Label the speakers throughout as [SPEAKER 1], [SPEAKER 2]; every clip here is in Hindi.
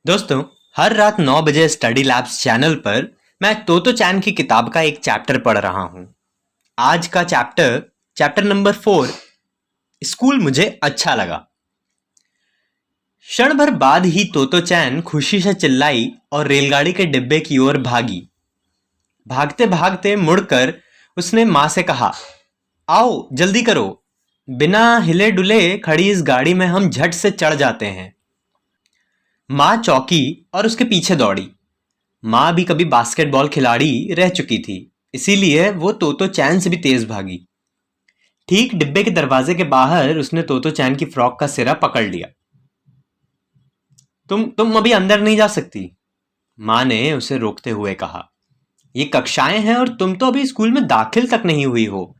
[SPEAKER 1] दोस्तों, हर रात 9 बजे स्टडी लैब्स चैनल पर मैं तोतो चैन की किताब का एक चैप्टर पढ़ रहा हूँ। आज का चैप्टर चैप्टर नंबर 4 स्कूल मुझे अच्छा लगा। क्षण भर बाद ही तोतो चैन खुशी से चिल्लाई और रेलगाड़ी के डिब्बे की ओर भागी। भागते भागते मुड़कर उसने माँ से कहा, आओ जल्दी करो। बिना हिले डुले खड़ी इस गाड़ी में हम झट से चढ़ जाते हैं। माँ चौंकी और उसके पीछे दौड़ी। माँ भी कभी बास्केटबॉल खिलाड़ी रह चुकी थी, इसीलिए वो तोतो चैन से भी तेज भागी। ठीक डिब्बे के दरवाजे के बाहर उसने तोतो चैन की फ्रॉक का सिरा पकड़ लिया। तुम अभी अंदर नहीं जा सकती, माँ ने उसे रोकते हुए कहा। ये कक्षाएं हैं और तुम तो अभी स्कूल में दाखिल तक नहीं हुई हो।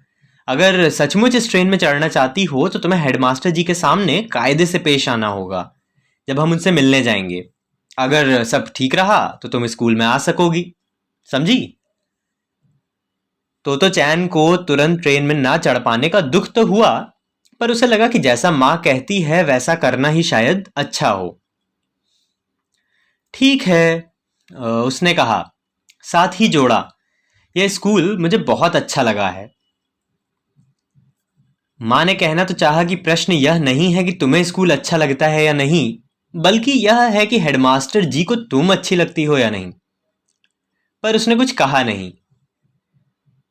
[SPEAKER 1] अगर सचमुच इस ट्रेन में चढ़ना चाहती हो तो तुम्हें हेडमास्टर जी के सामने कायदे से पेश आना होगा जब हम उनसे मिलने जाएंगे। अगर सब ठीक रहा तो तुम स्कूल में आ सकोगी, समझी? तो चैन को तुरंत ट्रेन में ना चढ़ पाने का दुख तो हुआ, पर उसे लगा कि जैसा माँ कहती है वैसा करना ही शायद अच्छा हो। ठीक है, उसने कहा, साथ ही जोड़ा, यह स्कूल मुझे बहुत अच्छा लगा है। माँ ने कहना तो चाहा कि प्रश्न यह नहीं है कि तुम्हें स्कूल अच्छा लगता है या नहीं, बल्कि यह है कि हेडमास्टर जी को तुम अच्छी लगती हो या नहीं। पर उसने कुछ कहा नहीं।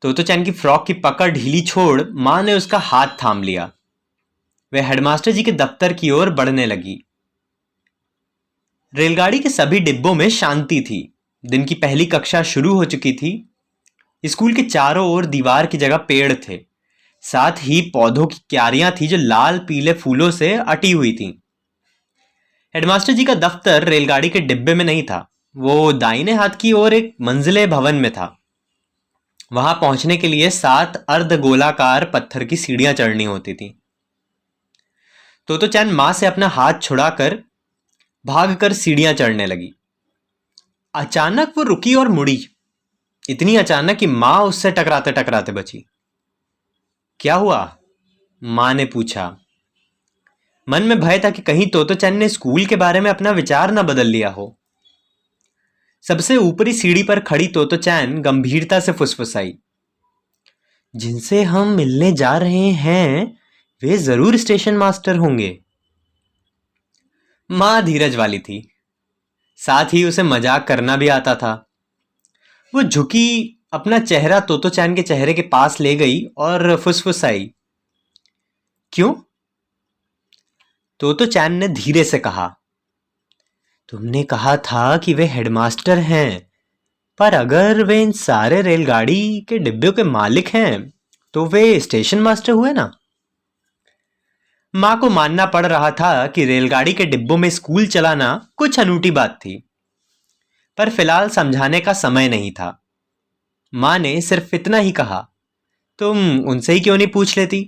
[SPEAKER 1] तोतो चैन की फ्रॉक की पकड़ ढीली छोड़ माँ ने उसका हाथ थाम लिया। वह हेडमास्टर जी के दफ्तर की ओर बढ़ने लगी। रेलगाड़ी के सभी डिब्बों में शांति थी। दिन की पहली कक्षा शुरू हो चुकी थी। स्कूल के चारों ओर दीवार की जगह पेड़ थे। साथ ही पौधों की क्यारियां थी जो लाल पीले फूलों से अटी हुई थीं। हेडमास्टर जी का दफ्तर रेलगाड़ी के डिब्बे में नहीं था, वो दाहिने हाथ की ओर एक मंजिले भवन में था। वहां पहुंचने के लिए 7 अर्धगोलाकार पत्थर की सीढ़ियां चढ़नी होती थी। तो चैन मां से अपना हाथ छुड़ाकर भागकर सीढ़ियां चढ़ने लगी। अचानक वो रुकी और मुड़ी। इतनी अचानक कि मां उससे टकराते टकराते बची। क्या हुआ? मां ने पूछा। मन में भय था कि कहीं तोतो चैन ने स्कूल के बारे में अपना विचार न बदल लिया हो। सबसे ऊपरी सीढ़ी पर खड़ी तोतो चैन गंभीरता से फुसफुसाई, जिनसे हम मिलने जा रहे हैं वे जरूर स्टेशन मास्टर होंगे। मां धीरज वाली थी, साथ ही उसे मजाक करना भी आता था। वो झुकी, अपना चेहरा तोतो चैन के चेहरे के पास ले गई और फुसफुसाई। क्यों? तोतो चैन ने धीरे से कहा, तुमने कहा था कि वे हेडमास्टर हैं, पर अगर वे इन सारे रेलगाड़ी के डिब्बों के मालिक हैं तो वे स्टेशन मास्टर हुए ना। मां को मानना पड़ रहा था कि रेलगाड़ी के डिब्बों में स्कूल चलाना कुछ अनूठी बात थी, पर फिलहाल समझाने का समय नहीं था। मां ने सिर्फ इतना ही कहा, तुम उनसे ही क्यों नहीं पूछ लेती?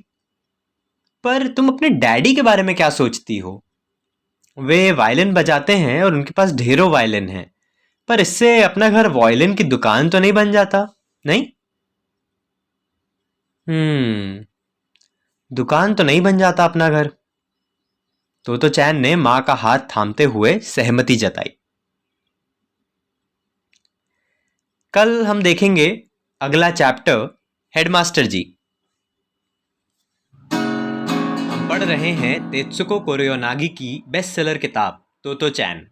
[SPEAKER 1] पर तुम अपने डैडी के बारे में क्या सोचती हो? वे वायलिन बजाते हैं और उनके पास ढेरों वायलिन हैं, पर इससे अपना घर वायलिन की दुकान तो नहीं बन जाता, नहीं? दुकान तो नहीं बन जाता अपना घर। तो चैन ने मां का हाथ थामते हुए सहमति जताई। कल हम देखेंगे अगला चैप्टर, हेडमास्टर जी। हम पढ़ रहे हैं तेत्सुको कोरोयोनागी की बेस्ट सेलर किताब तोतो चैन।